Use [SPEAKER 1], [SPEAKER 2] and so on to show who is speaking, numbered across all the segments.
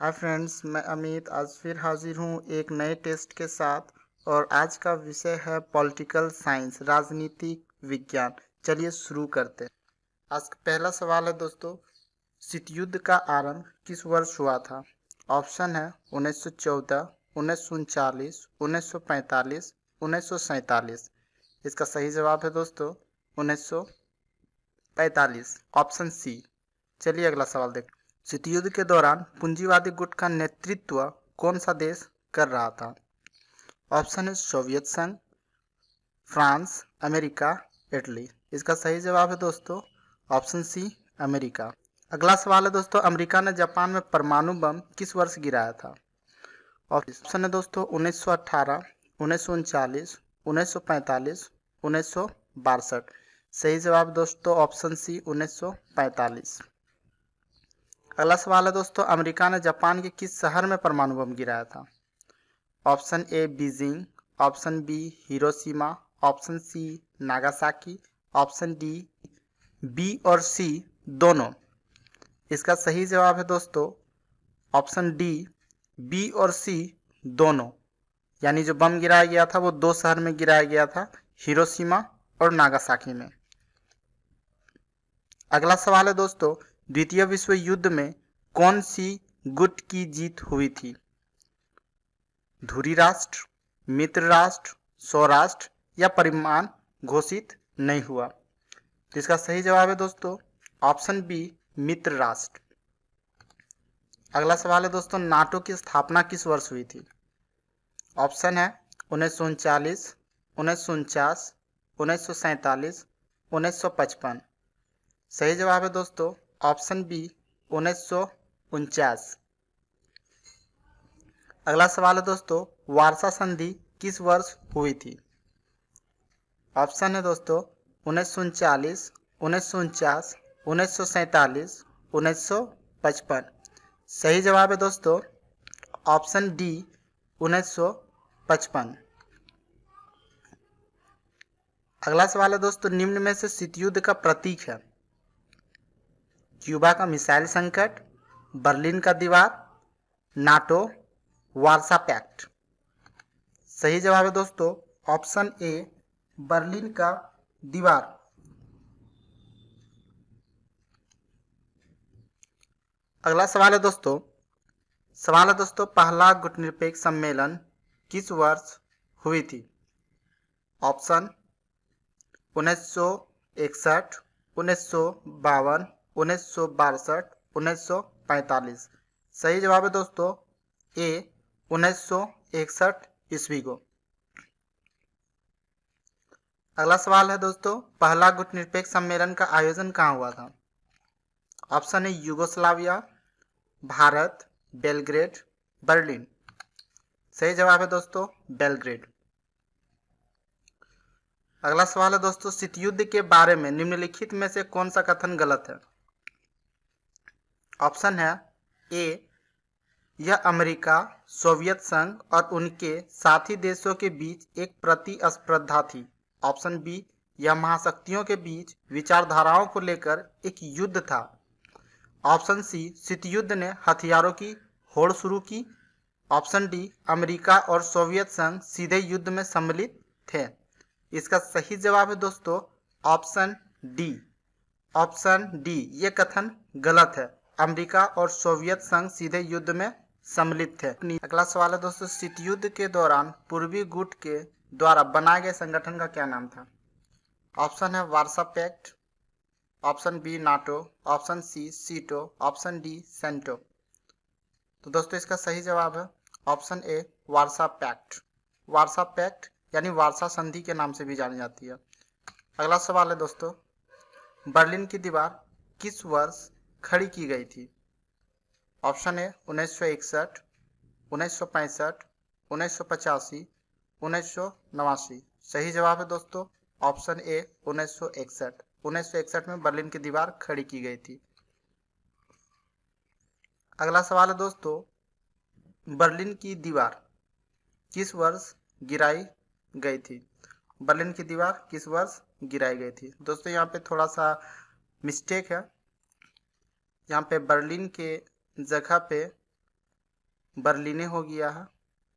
[SPEAKER 1] Hi friends, मैं अमित आज फिर हाजिर हूँ एक नए टेस्ट के साथ। और आज का विषय है पॉलिटिकल साइंस, राजनीतिक विज्ञान। चलिए शुरू करते हैं। आज का पहला सवाल है दोस्तों, शीत युद्ध का आरंभ किस वर्ष हुआ था? ऑप्शन है 1914, 1939, 1945, 1947। इसका सही जवाब है दोस्तों 1945, ऑप्शन सी। चलिए अगला सवाल देखते हैं। शीत युद्ध के दौरान पूंजीवादी गुट का नेतृत्व कौन सा देश कर रहा था? ऑप्शन है सोवियत संघ, फ्रांस, अमेरिका, इटली। इसका सही जवाब है दोस्तों ऑप्शन सी, अमेरिका। अगला सवाल है दोस्तों, अमेरिका ने जापान में परमाणु बम किस वर्ष गिराया था? ऑप्शन है दोस्तों 1918, 1939, 1945, 1962। सही जवाब दोस्तों ऑप्शन सी, 1945। अगला सवाल है दोस्तों, अमेरिका ने जापान के किस शहर में परमाणु बम गिराया था? Option A Beijing, option B Hiroshima, option C Nagasaki, option D B और सी दोनों। इसका सही जवाब है दोस्तों ऑप्शन डी, बी और सी दोनों। यानी जो बम गिराया गया था वो दो शहर में गिराया गया था, हिरोशिमा और नागासाकी में। अगला सवाल है दोस्तों, द्वितीय विश्व युद्ध में कौन सी गुट की जीत हुई थी? धुरी राष्ट्र, मित्र राष्ट्र, स्वराष्ट्र या परिमाण घोषित नहीं हुआ। तो इसका सही जवाब है दोस्तों ऑप्शन बी, मित्र राष्ट्र। अगला सवाल है दोस्तों, नाटो की स्थापना किस वर्ष हुई थी? ऑप्शन है 1939, 1949, 1947, 1955। सही जवाब है दोस्तों ऑप्शन बी, 1949। अगला सवाल है दोस्तों, वार्सा संधि किस वर्ष हुई थी? ऑप्शन है दोस्तों 1939, 1949, 1947, 1955। सही जवाब है दोस्तों ऑप्शन डी, 1955। अगला सवाल है दोस्तों, निम्न में से शीत युद्ध का प्रतीक है? क्यूबा का मिसाइल संकट, बर्लिन का दीवार, नाटो, वार्सा पैक्ट। सही जवाब है दोस्तों ऑप्शन ए, बर्लिन का दीवार। अगला सवाल है दोस्तों, पहला गुटनिरपेक्ष सम्मेलन किस वर्ष हुई थी? ऑप्शन 1961, 1952, 1962, 1945। सही जवाब है दोस्तों ए, 1961 ईस्वी को। अगला सवाल है दोस्तों, पहला गुटनिरपेक्ष सम्मेलन का आयोजन कहाँ हुआ था? ऑप्शन है यूगोस्लाविया, भारत, बेलग्रेड, बर्लिन। सही जवाब है दोस्तों बेलग्रेड। अगला सवाल है दोस्तों, शीत युद्ध के बारे में निम्नलिखित में से कौन सा कथन गलत है? ऑप्शन है ए, यह अमेरिका, सोवियत संघ और उनके साथी देशों के बीच एक प्रतिस्पर्धा थी। ऑप्शन बी, यह महाशक्तियों के बीच विचारधाराओं को लेकर एक युद्ध था। ऑप्शन सी, शीत युद्ध ने हथियारों की होड़ शुरू की। ऑप्शन डी, अमेरिका और सोवियत संघ सीधे युद्ध में सम्मिलित थे। इसका सही जवाब है दोस्तों ऑप्शन डी। ऑप्शन डी ये कथन गलत है, अमेरिका और सोवियत संघ सीधे युद्ध में सम्मिलित थे। अगला सवाल है दोस्तों, शीत युद्ध के दौरान पूर्वी गुट के द्वारा बनाए गए संगठन का क्या नाम था? ऑप्शन है Warsaw Pact, option B NATO, option C SEATO, option D CentOS. तो दोस्तों इसका सही जवाब है option A, Warsaw Pact. Warsaw Pact यानी वार्सा संधि के नाम से भी जानी जाती है। अगला सवाल है दोस्तों, बर्लिन की दीवार किस वर्ष खड़ी की गई थी? Option A 1961, 1965, 1985, 1989। सही जवाब है दोस्तों ऑप्शन ए, 1961। 1961 में बर्लिन की दीवार खड़ी की गई थी। अगला सवाल है दोस्तों, बर्लिन की दीवार किस वर्ष गिराई गई थी? बर्लिन की दीवार किस वर्ष गिराई गई थी? दोस्तों यहाँ पे थोड़ा सा मिस्टेक है, यहाँ पे बर्लिन के जगह पे बर्लिने हो गया है,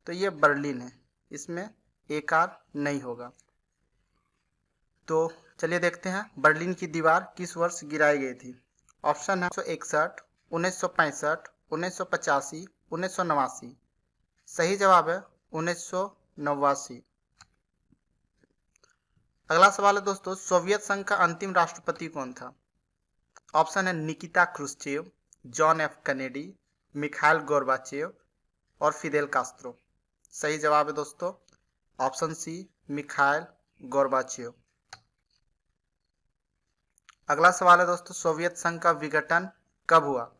[SPEAKER 1] तो ये बर्लिन है, इसमें एकार नहीं होगा। तो चलिए देखते हैं बर्लिन की दीवार किस वर्ष गिराई गई थी। ऑप्शन है 1961, 1965, 1985, 1989। सही जवाब है 1989। अगला सवाल है दोस्तों, सोवियत संघ का अंतिम राष्ट्रपति कौन था। ऑप्शन है Nikita Khrushchev, John F Kennedy, Mikhail Gorbachev और फिदेल कास्त्रो। सही जवाब है दोस्तों ऑप्शन सी, मिखाइल गोर्बाचेव। अगला सवाल है दोस्तों, सोवियत संघ का विघटन कब हुआ।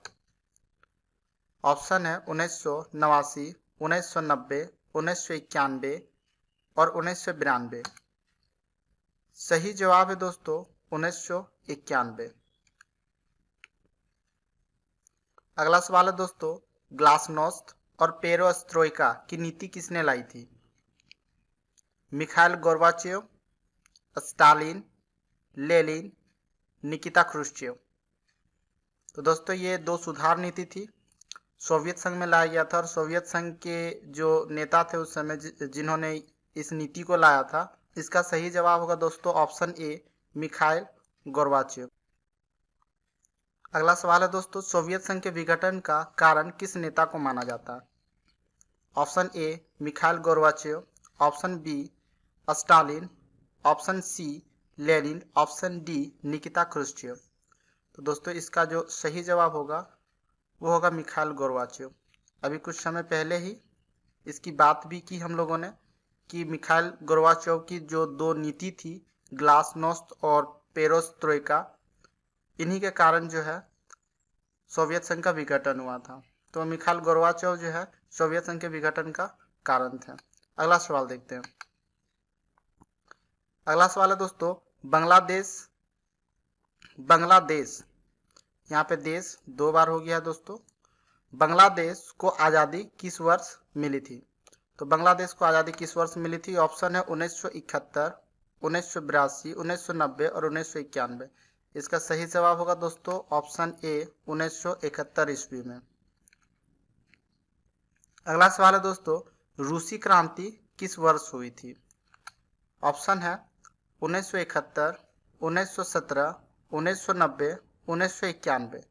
[SPEAKER 1] ऑप्शन है 1989, 1990, 1991 और 1992। सही जवाब है दोस्तों 1991। अगला सवाल है दोस्तों, ग्लासनोस्त और पेरोस्त्रोइका की नीति किसने लाई थी। Mikhail Gorbachev, Stalin, Lenin, Nikita Khrushchev. तो दोस्तों ये दो सुधार नीति थी, सोवियत संघ में लाया गया था, और सोवियत संघ के जो नेता थे उस समय जिन्होंने इस नीति को लाया था, इसका सही जवाब होगा दोस्तों ऑप्शन ए, मिखाइल गोर्बाचेव। अगला सवाल है दोस्तों, सोवियत संघ के विघटन का कारण किस नेता को माना जाता है। Option A, Mikhail Gorbachev, option B, Stalin, option C, Lenin, option D, Nikita Khrushchev. तो दोस्तों इसका जो सही जवाब होगा वो होगा मिखाइल गोर्बाचेव। अभी कुछ समय पहले ही इसकी बात भी की हम लोगों ने कि मिखाइल गोर्बाचेव की जो दो नीति थी, ग्लासनोस्त और पेरोस्त्रोइका, इन्हीं के कारण जो है सोवियत संघ का विघटन हुआ था। तो मिखाइल गोर्बाचेव जो है सोवियत संघ के विघटन का कारण थे। अगला सवाल देखते हैं। अगला सवाल है दोस्तों, बांग्लादेश, यहाँ पे देश दो बार हो गया है दोस्तों। बांग्लादेश को आज़ादी किस वर्ष मिली थी। तो बांग्लादेश को आज़ादी किस वर्ष मिली थी। ऑप्शन है 1971, 1982, 1990 और 1991। इसका सही जवाब होगा दोस्तों ऑप्शन ए, 1971 ईस्वी में। अगला सवाल है दोस्तों, रूसी क्रांति किस वर्ष हुई थी। ऑप्शन है 1971, 1917, 1990, 1991।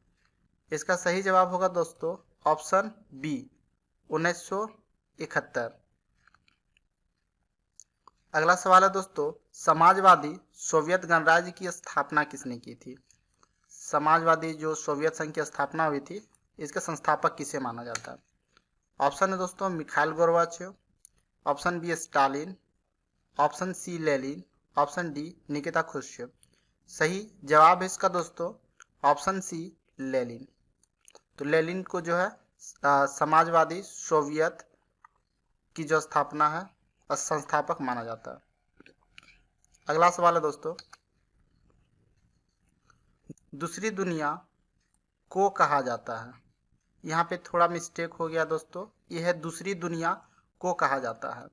[SPEAKER 1] इसका सही जवाब होगा दोस्तों ऑप्शन बी, 1971। अगला सवाल है दोस्तों, समाजवादी सोवियत गणराज्य की स्थापना किसने की थी। समाजवादी जो सोवियत संघ की स्थापना हुई थी, इसके संस्थापक किसे माना जाता है। ऑप्शन है दोस्तों Mikhail Gorbachev, option B Stalin, option C Lenin, option D Nikita Khrushchev. सही जवाब है इसका दोस्तों ऑप्शन सी, लेनिन। तो लेनिन को जो है समाजवादी सोवियत की जो स्थापना है संस्थापक माना जाता है। अगला सवाल है दोस्तों, दूसरी दुनिया को कहा जाता है। यहाँ पे थोड़ा मिस्टेक हो गया दोस्तों, यह है दूसरी दुनिया को कहा जाता है।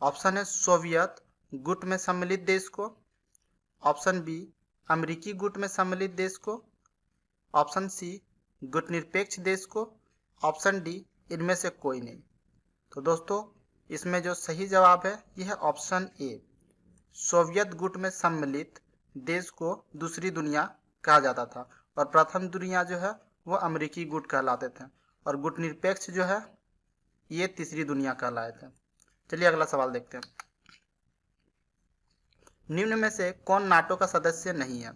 [SPEAKER 1] ऑप्शन है सोवियत गुट में सम्मिलित देश को, ऑप्शन बी अमेरिकी गुट में सम्मिलित देश को, ऑप्शन सी गुटनिरपेक्ष देश को, ऑप्शन डी इनमें से कोई नहीं। तो दोस्तों इसमें जो सही जवाब है यह है ऑप्शन ए, सोवियत गुट में सम्मिलित देश को दूसरी दुनिया कहा जाता था, और प्रथम दुनिया जो है वो अमेरिकी गुट कहलाते थे, और गुटनिरपेक्ष जो है ये तीसरी दुनिया कहलाए थे। चलिए अगला सवाल देखते हैं। निम्न में से कौन नाटो का सदस्य नहीं है।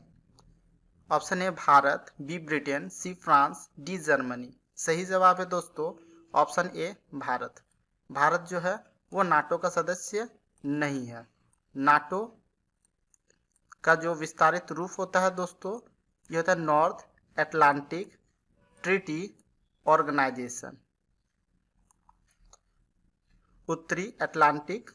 [SPEAKER 1] Option A Bharat, B Britain, C France, D Germany. सही जवाब है दोस्तों ऑप्शन ए, भारत। भारत जो है वो नाटो का सदस्य नहीं है। नाटो का जो विस्तारित रूप होता है दोस्तों, ये होता है नॉर्थ अटलांटिक ट्रीटी ऑर्गेनाइजेशन, उत्तरी अटलांटिक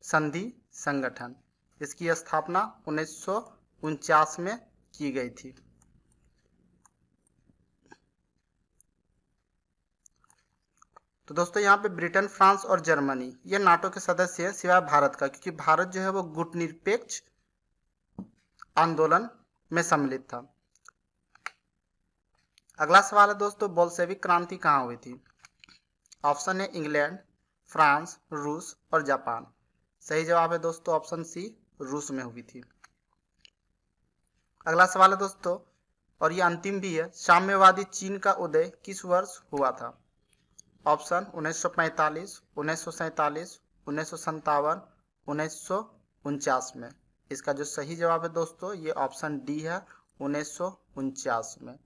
[SPEAKER 1] संधि संगठन। इसकी स्थापना 1949 में की गई थी। तो दोस्तों यहाँ पे ब्रिटेन, फ्रांस और जर्मनी ये नाटो के सदस्य हैं सिवाय भारत का, क्योंकि भारत जो है वो गुटनिरपेक्ष आंदोलन में सम्मिलित था। अगला सवाल है दोस्तों, बोल्शेविक क्रांति कहाँ हुई थी। ऑप्शन है इंग्लैंड, फ्रांस, रूस और जापान। सही जवाब है दोस्तों ऑप्शन सी, रूस में हुई थी। अगला सवाल है दोस्तों, और ये अंतिम भी है, साम्यवादी चीन का उदय किस वर्ष हुआ था? ऑप्शन 1945, 1947, 1957, 1949 में। इसका जो सही जवाब है दोस्तों ये ऑप्शन डी है, 1949 में।